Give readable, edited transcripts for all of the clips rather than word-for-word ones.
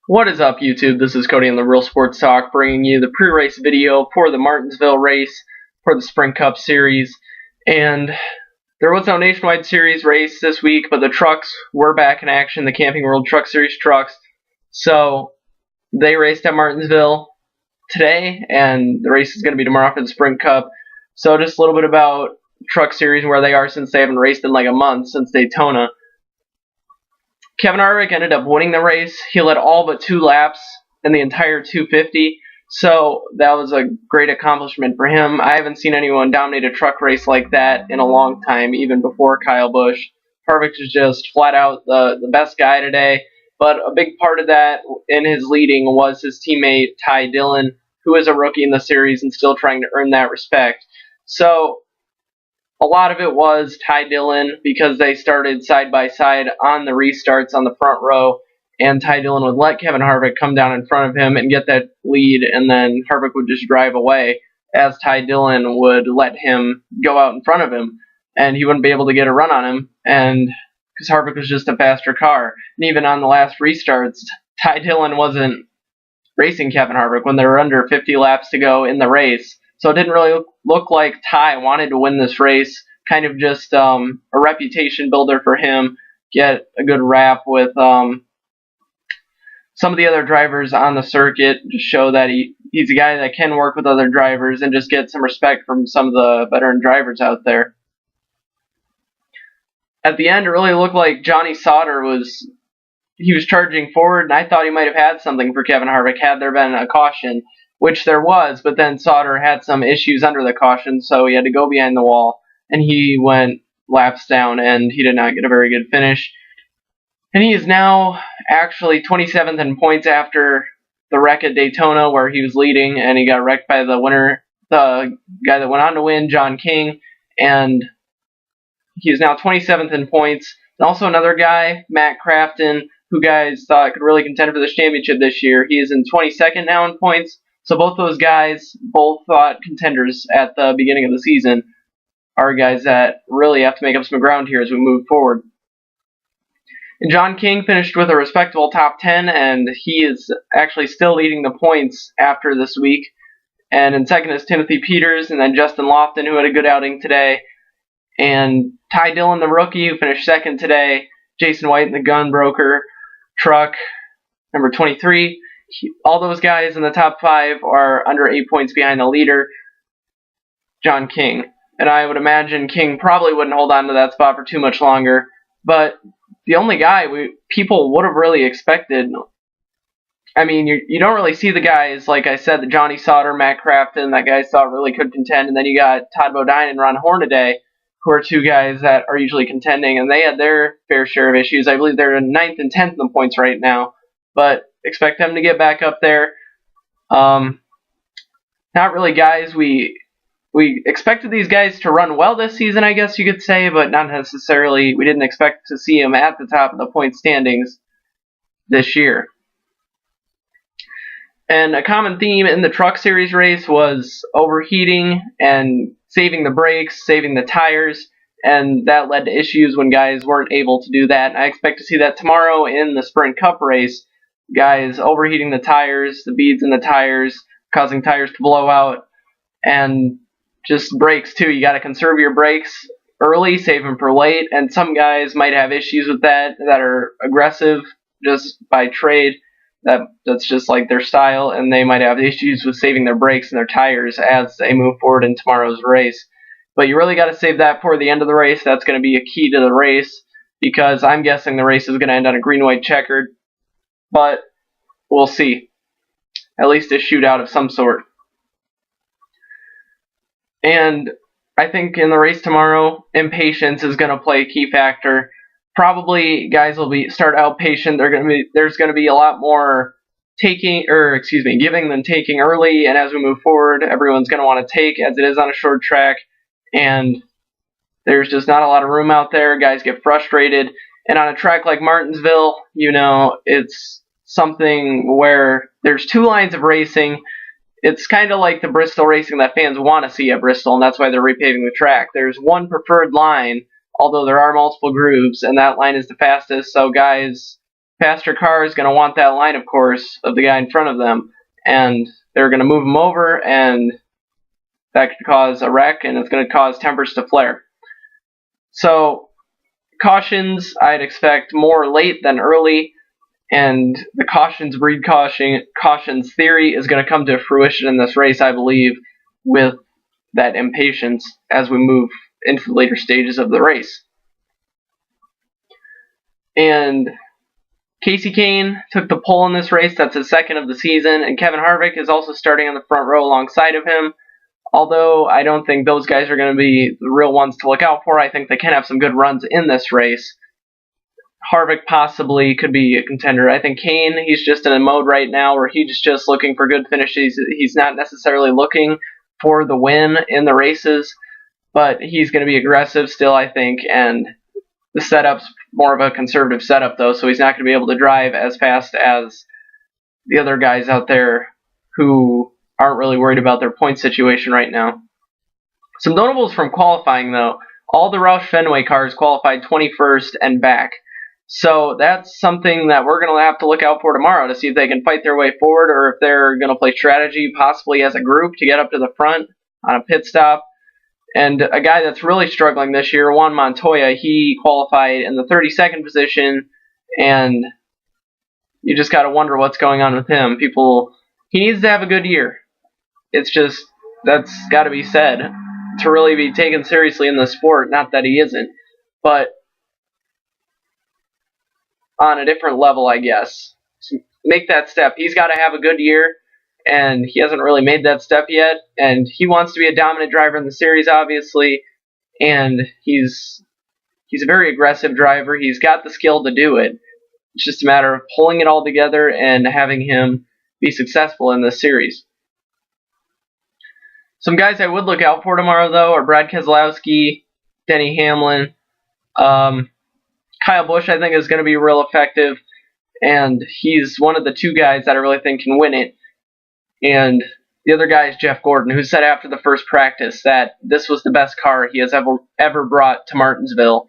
What is up, YouTube? This is Cody on the Real Sports Talk, bringing you the pre-race video for the Martinsville race for the Sprint Cup Series. And there was no Nationwide Series race this week, but the trucks were back in action, the Camping World Truck Series trucks. So they raced at Martinsville today, and the race is going to be tomorrow for the Sprint Cup. So just a little bit about Truck Series and where they are since they haven't raced in like a month since Daytona. Kevin Harvick ended up winning the race. He led all but 2 laps in the entire 250, so that was a great accomplishment for him. I haven't seen anyone dominate a truck race like that in a long time, even before Kyle Busch. Harvick was just flat out the best guy today, but a big part of that in his leading was his teammate Ty Dillon, who is a rookie in the series and still trying to earn that respect. So a lot of it was Ty Dillon because they started side by side on the restarts on the front row, and Ty Dillon would let Kevin Harvick come down in front of him and get that lead, and then Harvick would just drive away as Ty Dillon would let him go out in front of him, and he wouldn't be able to get a run on him, and because Harvick was just a faster car. And even on the last restarts, Ty Dillon wasn't racing Kevin Harvick when there were under 50 laps to go in the race. So it didn't really look like Ty wanted to win this race, kind of just a reputation builder for him, get a good rap with some of the other drivers on the circuit, just show that he's a guy that can work with other drivers and just get some respect from some of the veteran drivers out there. At the end, it really looked like Johnny Sauter was charging forward, and I thought he might have had something for Kevin Harvick had there been a caution, which there was, but then Sauter had some issues under the caution, so he had to go behind the wall, and he went laps down, and he did not get a very good finish. And he is now actually 27th in points after the wreck at Daytona, where he was leading, and he got wrecked by the winner, the guy that went on to win, John King, and he is now 27th in points. And also another guy, Matt Crafton, who guys thought could really contend for this championship this year. He is in 22nd now in points. So both those guys, both thought contenders at the beginning of the season, are guys that really have to make up some ground here as we move forward. And John King finished with a respectable top 10, and he is actually still leading the points after this week. And in second is Timothy Peters, and then Justin Lofton, who had a good outing today. And Ty Dillon, the rookie, who finished second today. Jason White in the Gunbroker truck, number 23. All those guys in the top 5 are under 8 points behind the leader, John King. And I would imagine King probably wouldn't hold on to that spot for too much longer. But the only guy people would have really expected, I mean, you don't really see the guys, like I said, the Johnny Sauter, Matt Crafton, that guys thought really could contend. And then you got Todd Bodine and Ron Hornaday, who are 2 guys that are usually contending. And they had their fair share of issues. I believe they're in 9th and 10th in the points right now. But expect them to get back up there. Not really guys we expected these guys to run well this season, I guess you could say, but not necessarily. We didn't expect to see them at the top of the point standings this year. And a common theme in the Truck Series race was overheating and saving the brakes, saving the tires, and that led to issues when guys weren't able to do that. And I expect to see that tomorrow in the Sprint Cup race. Guys overheating the tires, the beads in the tires, causing tires to blow out, and just brakes too. You got to conserve your brakes early, save them for late, and some guys might have issues with that are aggressive just by trade. That's just like their style, and they might have issues with saving their brakes and their tires as they move forward in tomorrow's race. But you really got to save that for the end of the race. That's going to be a key to the race, because I'm guessing the race is going to end on a green-white checkered. But we'll see. At least a shootout of some sort. And I think in the race tomorrow, impatience is going to play a key factor. Probably guys will start out patient. There's going to be a lot more giving than taking early. And as we move forward, everyone's going to want to take, as it is on a short track. And there's just not a lot of room out there. Guys get frustrated. And on a track like Martinsville, it's something where there's 2 lines of racing. It's kind of like the Bristol racing that fans want to see at Bristol, and that's why they're repaving the track. There's one preferred line, although there are multiple grooves, and that line is the fastest, so guys faster car is going to want that line of course of the guy in front of them, and they're going to move him over, and that could cause a wreck, and it's going to cause tempers to flare. So cautions, I'd expect more late than early, and the cautions breed cautions theory is going to come to fruition in this race, I believe, with that impatience as we move into the later stages of the race. And Casey Kane took the pole in this race. That's his second of the season, and Kevin Harvick is also starting on the front row alongside of him. Although I don't think those guys are going to be the real ones to look out for, I think they can have some good runs in this race. Harvick possibly could be a contender. I think Kane, he's just in a mode right now where he's just looking for good finishes. He's not necessarily looking for the win in the races, but he's going to be aggressive still, I think, and the setup's more of a conservative setup, though, so he's not going to be able to drive as fast as the other guys out there who aren't really worried about their point situation right now. Some notables from qualifying, though. All the Roush Fenway cars qualified 21st and back. So that's something that we're going to have to look out for tomorrow to see if they can fight their way forward, or if they're going to play strategy possibly as a group to get up to the front on a pit stop. And a guy that's really struggling this year, Juan Montoya, he qualified in the 32nd position, and you just got to wonder what's going on with him. He needs to have a good year. It's just, that's got to be said to really be taken seriously in the sport. Not that he isn't, but on a different level, I guess. To make that step, he's got to have a good year, and he hasn't really made that step yet. And he wants to be a dominant driver in the series, obviously, and he's a very aggressive driver. He's got the skill to do it. It's just a matter of pulling it all together and having him be successful in this series. Some guys I would look out for tomorrow, though, are Brad Keselowski, Denny Hamlin. Kyle Busch, I think, is going to be real effective, and he's one of the two guys that I really think can win it. And the other guy is Jeff Gordon, who said after the first practice that this was the best car he has ever brought to Martinsville.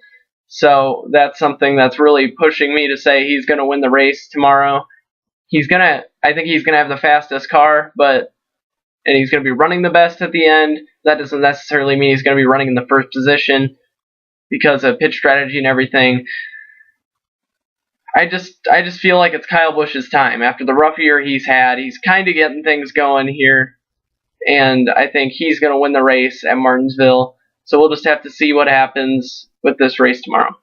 So that's something that's really pushing me to say he's going to win the race tomorrow. I think he's going to have the fastest car, and he's going to be running the best at the end. That doesn't necessarily mean he's going to be running in the first position because of pitch strategy and everything. I just feel like it's Kyle Busch's time. After the rough year he's had, he's kind of getting things going here, and I think he's going to win the race at Martinsville. So we'll just have to see what happens with this race tomorrow.